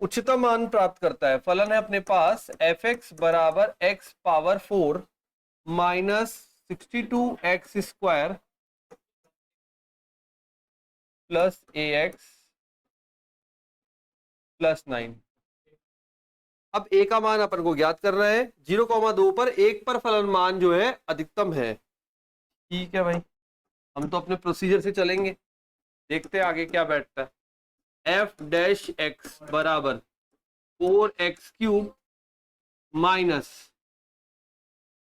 उच्चतम मान प्राप्त करता है। फलन है अपने पास f(x) बराबर x power 4 -62x² plus ax plus 9। अब a का मान अपन को ज्ञात करना है। 0,2 पर 1 पर फलन मान जो है अधिकतम है। ठीक है भाई, हम तो अपने प्रोसीजर से चलेंगे, देखते हैं आगे क्या बैठता है। f डैश x बराबर 4x³ minus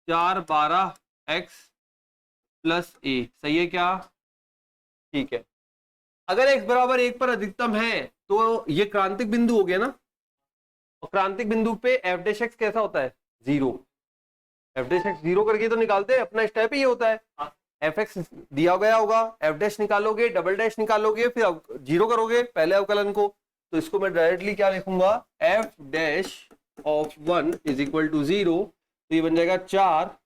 4 12x plus a, सही है क्या? ठीक है, अगर x बराबर 1 पर अधिकतम है तो ये क्रांतिक बिंदु हो गया ना, और क्रांतिक बिंदु पे f डैश x कैसा होता है? 0। f डैश x 0 करके तो निकालते हैं, अपना स्टेप ही ये होता है। एफ एक्स दिया गया होगा, एफ डैश निकालोगे, डबल डैश निकालोगे, फिर 0 करोगे पहले अवकलन को। तो इसको मैं डायरेक्टली क्या लिखूंगा, f dash of 1 is equal to 0। तो ये बन जाएगा 4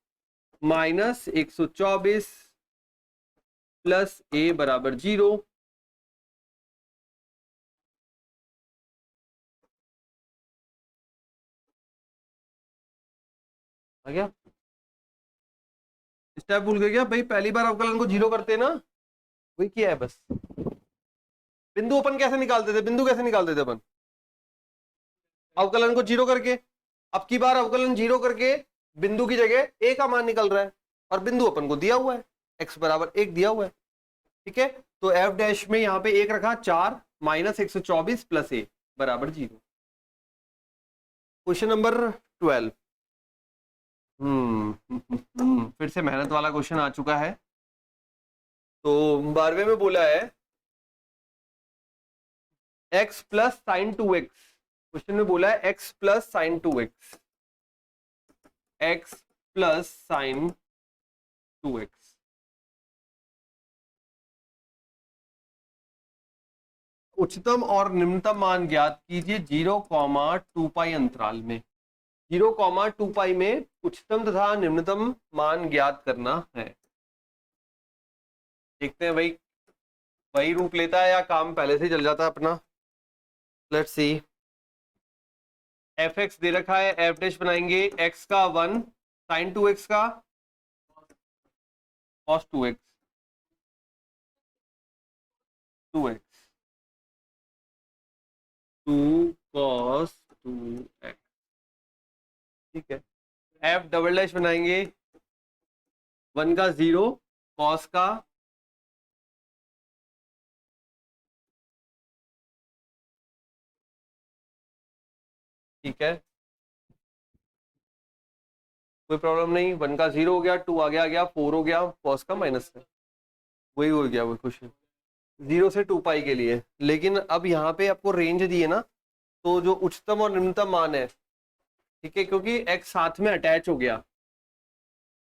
माइनस 124 प्लस a बराबर 0। आ गया? स्टेप भूल गए क्या भाई? पहली बार अवकलन को जीरो करते हैं ना, वही किया है बस। बिंदु अपन कैसे निकालते थे? बिंदु कैसे निकालते थे अपन? अवकलन को जीरो करके। अब की बार अवकलन जीरो करके बिंदु की जगह ए का मान निकल रहा है, और बिंदु अपन को दिया हुआ है, एक्स बराबर एक दिया हुआ है। ठीक है, तो एफ डैश में यहां पे एक रखा, 4 माइनस 124 प्लस ए बराबर 0। Question number 12। फिर से मेहनत वाला क्वेश्चन आ चुका है। तो 12वें में बोला है x plus sign 2x। Question में बोला है x plus sign 2x, x plus sign 2x। उच्चतम और निम्नतम मान ज्ञात कीजिए 0,2 पाई अंतराल में। 0,2 पाई में उच्चतम तथा निम्नतम मान ज्ञात करना है। देखते हैं भाई वही रूप लेता है या काम पहले से चल जाता है अपना। Let's see. एफ एक्स दे रखा है, एफ डैश बनाएंगे, एक्स का 1 साइन 2x का cos 2x, 2x 2 cos 2x। ठीक है, एफ डबल डैश बनाएंगे, 1 का 0 कॉस का ठीक है, कोई प्रॉब्लम नहीं। 1 का 0 हो गया, 2 आगे आ गया, 4 हो गया, कॉस का माइनस है, वही हो गया वो क्वेश्चन 0 से 2 पाई के लिए। लेकिन अब यहाँ पे आपको रेंज दी है ना, तो जो उच्चतम और निम्नतम मान है, ठीक है, क्योंकि x साथ में अटैच हो गया,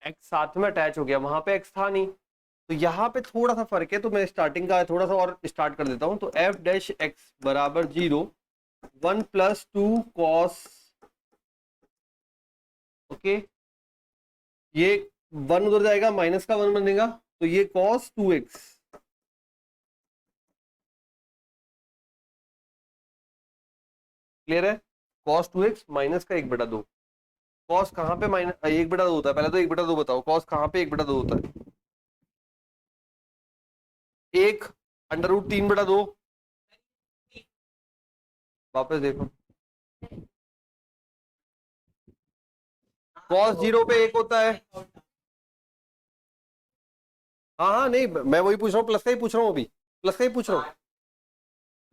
x साथ में अटैच हो गया, वहां पे x था नहीं, तो यहाँ पे थोड़ा सा फर्क है, तो मैं स्टार्टिंग का थोड़ा सा और स्टार्ट कर देता हूं। तो एफ डैश एक्स बराबर 0, 1 प्लस 2 कॉस, ओके, ये 1 उधर जाएगा, माइनस का 1 बनेगा, तो ये कॉस 2x। क्लियर है? कॉस 2x माइनस का 1/2। कॉस कहाँ पे माइनस 1/2 होता है? पहले तो 1/2 बताओ, कॉस कहाँ पे 1/2 होता है? 1 √3/2। वापस देखो, कॉस 0 पे 1 होता है। हाँ हाँ, नहीं मैं वही पूछ रहा हूँ, प्लस का ही पूछ रहा हूँ अभी, प्लस का ही पूछ रहा हूँ।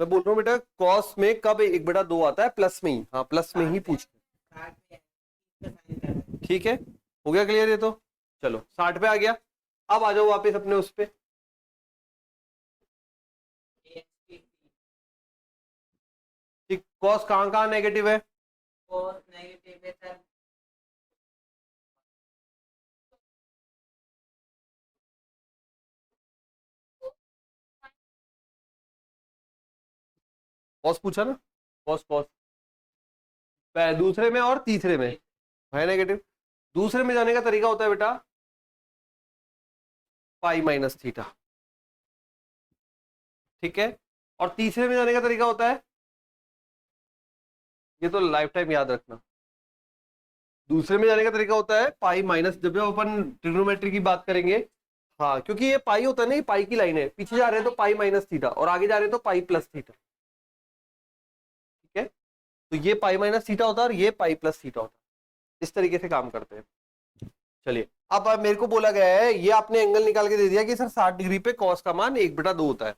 मैं बोल रहा हूँ बेटा, कॉस में कब 1/2 आता है? प्लस में ही। हाँ, प्लस में ही पूछ। ठीक है, हो गया क्लियर ये तो। चलो 60 पे आ गया। अब आ जाओ वापस अपने उस पे। ठीक, कॉस कहाँ कहाँ नेगेटिव है? कॉस पूछा ना, कॉस कॉस दूसरे में और तीसरे में है नेगेटिव। दूसरे में जाने का तरीका होता है बेटा पाई माइनस थीटा। ठीक है, और तीसरे में जाने का तरीका होता है, ये तो लाइफ टाइम याद रखना, दूसरे में जाने का तरीका होता है पाई माइनस, जब अपन ट्रिग्नोमेट्री की बात करेंगे। हाँ, क्योंकि ये पाई होता है ना, ये पाई की लाइन है, पीछे जा रहे हैं तो पाई माइनस थीटा, और आगे जा रहे हैं तो पाई प्लस थीटा। ठीक है, तो ये पाई माइनस थीटा होता है और ये पाई प्लस थीटा होता है, इस तरीके से काम करते हैं। चलिए, अब मेरे को बोला गया है, ये आपने एंगल निकाल के दे दिया कि सर 60 डिग्री पे कॉस का मान 1/2 होता है।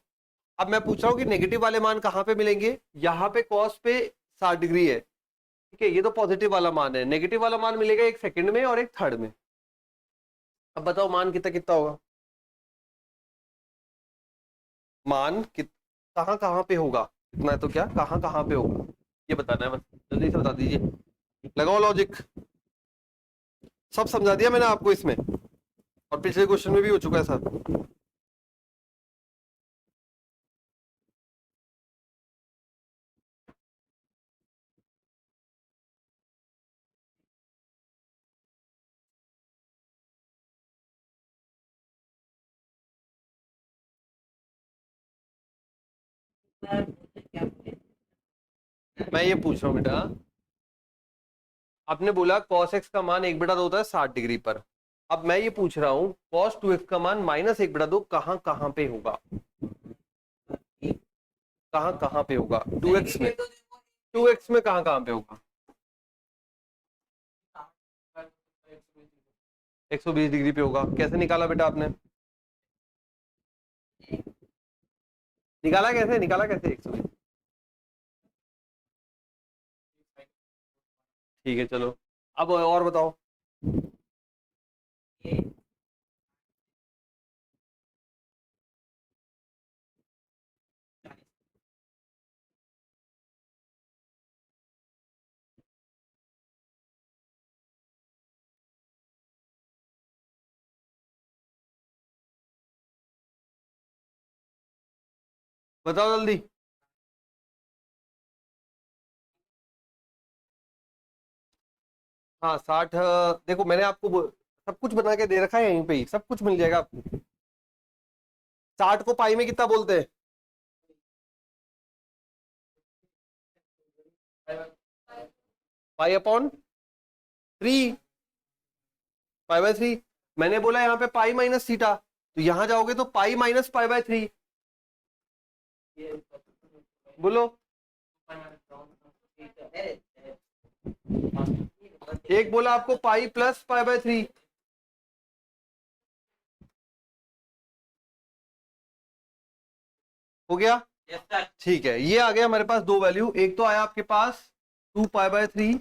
अब मैं पूछ रहा हूँ कि नेगेटिव वाले मान कहाँ पे मिलेंगे? यहाँ पे कॉस पे 60 डिग्री है, ठीक है, ये तो पॉजिटिव वाला मान है। नेगेटिव वाला मान मिलेगा एक सेकंड में और एक थर्ड में। अब बताओ मान कितना कितना होगा? मान कहाँ कहाँ पे होगा? इतना है तो क्या, कहाँ कहाँ पे होगा ये बताना है, बस जल्दी से बता दीजिए। लगाओ लॉजिक। सब समझा दिया मैंने आपको इसमें, और पिछले क्वेश्चन में भी हो चुका है सर। मैं ये पूछ रहा हूँ बेटा, आपने बोला cos x का मान 1/2 होता है 60 डिग्री पर। अब मैं ये पूछ रहा हूँ cos 2x का मान -1/2 कहाँ कहाँ पे होगा, कहाँ कहाँ पे होगा 2x में, 2x में कहाँ कहाँ पे होगा? 120 डिग्री पे होगा। कैसे निकाला बेटा आपने? निकाला कैसे, निकाला कैसे 120? ठीक है चलो, अब और बताओ। बताओ जल्दी। हाँ 60, देखो मैंने आपको सब कुछ बना के दे रखा है, यहीं पे ही सब कुछ मिल जाएगा आपको। 60 को पाई में कितना बोलते हैं? पाई/3, पाई/3। मैंने बोला यहाँ पे पाई माइनस थीटा, तो यहाँ जाओगे तो पाई माइनस पाई/3। बोलो। एक बोला आपको पाई प्लस पाई/3। हो गया? ठीक है, ये आ गया हमारे पास दो वैल्यू। एक तो आया आपके पास 2 पाई/3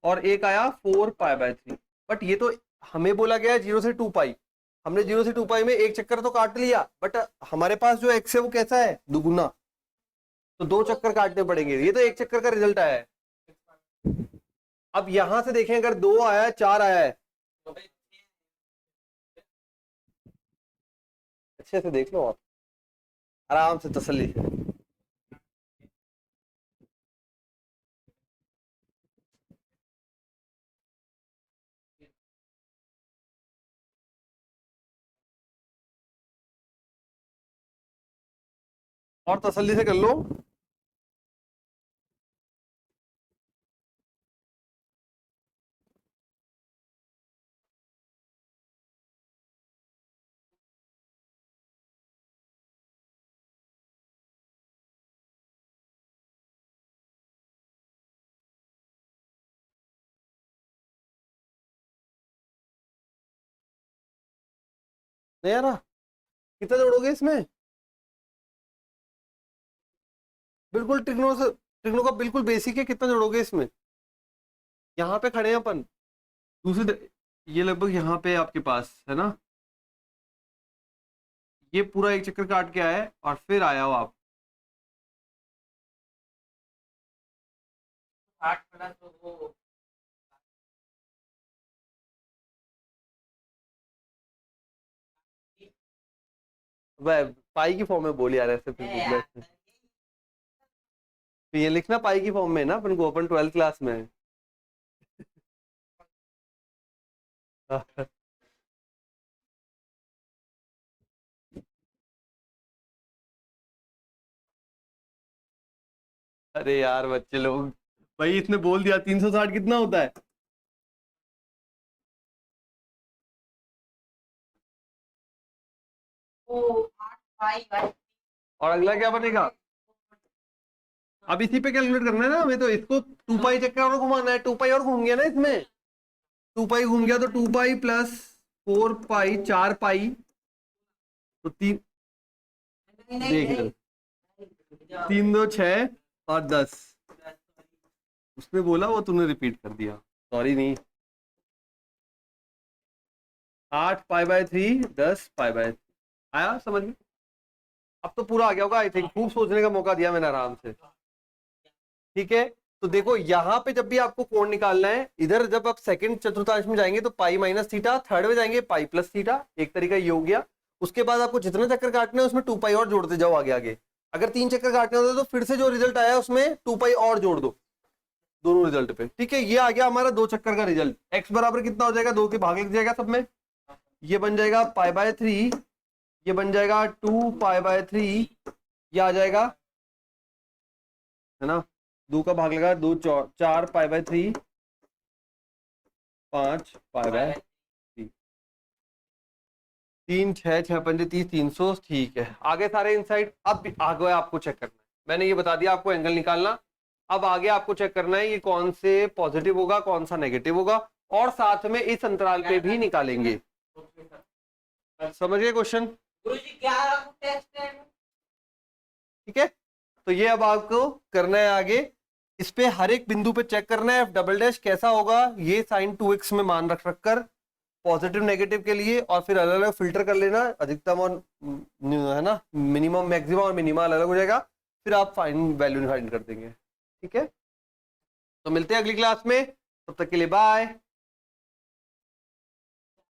और एक आया 4 पाई/3। बट ये तो हमें बोला गया है 0 से 2 पाई। हमने 0 से 2 पाई में एक चक्कर तो काट लिया, बट हमारे पास जो एक्स है वो कैसा है, दुगुना। तो दो चक्कर काटने पड़ेंगे, ये तो एक चक्कर का रिजल्ट आया है। अब यहां से देखें, अगर 2 आया है 4 आया है, अच्छे से देख लो आप, आराम से तसल्ली से। और तसल्ली से कर लो। नहीं आ रहा? कितना जोड़ोगे इसमें? बिल्कुल ट्रिग्नो का बिल्कुल बेसिक है, कितना जोड़ोगे इसमें? यहाँ पे खड़े हैं अपन, ये लगभग यहाँ पे आपके पास है ना, ये पूरा एक चक्कर काट के आया है और फिर आया हो आप। 8 तो वो पाई की फॉर्म में बोल यार, ऐसे फिर पूछ ले। तो ये लिखना पाई की फॉर्म में है ना, अपन को, अपन 12th क्लास में है। अरे यार बच्चे लोग, भाई इसने बोल दिया 360 कितना होता है। और अगला क्या बनेगा? अब इसी पे कैलकुलेट करना है ना हमें, तो इसको 2 पाई चक्कर और घुमाना है। 2 पाई और घूम गया ना इसमें, 2 पाई घूम गया, तो 2 पाई प्लस 4 पाई, 4 पाई, तो तीन, देख लो, 3 2 6 और 10। उसने बोला, वो तूने रिपीट कर दिया, सॉरी नहीं। 8 पाई/3, 10 पाई/3। आया समझ में? अब तो पूरा आ गया होगा आई थिंक, खूब सोचने का मौका दिया मैंने आराम से। ठीक है, तो देखो यहाँ पे जब भी आपको कोण निकालना है, इधर जब आप सेकंड चतुर्थांश में जाएंगे तो पाई माइनस थीटा, थर्ड में जाएंगे पाई प्लस थीटा, एक तरीका ये हो गया। उसके बाद आपको जितने चक्कर काटने हैं उसमें 2 पाई और जोड़ते जाओ आगे आगे। अगर 3 चक्कर काटने होते तो फिर से जो रिजल्ट आया उसमें 2 पाई और जोड़ दो दोनों रिजल्ट पे। ठीक है, ये आ गया हमारा 2 चक्कर का रिजल्ट। एक्स बराबर कितना हो जाएगा, 2 के भाग लग जाएगा सब में, ये बन जाएगा पाई/3, ये बन जाएगा 2 पाई/3, ये आ जाएगा, है ना, 2 का भाग लगा, 2 4 पाई/3, 5 पाई बाय 3 6 6 पंजे 30 300 ठीक है। आगे सारे इनसाइड। अब आगे आपको चेक करना है, मैंने ये बता दिया आपको एंगल निकालना। अब आगे आपको चेक करना है ये कौन से पॉजिटिव होगा कौन सा नेगेटिव होगा, और साथ में इस अंतराल पे भी निकालेंगे। समझ गए क्वेश्चन? ठीक है, तो ये अब आपको करना है आगे। इस पे हर एक बिंदु पे चेक करना है डबल डैश कैसा होगा, ये साइन 2x में मान रख कर पॉजिटिव नेगेटिव के लिए, और फिर अलग अलग फिल्टर कर लेना, अधिकतम और है ना मिनिमम मैक्सिमम और मिनिमम अलग हो जाएगा, फिर आप फाइन वैल्यू फाइंड कर देंगे। ठीक है, तो मिलते हैं अगली क्लास में, तब तक के लिए बाय।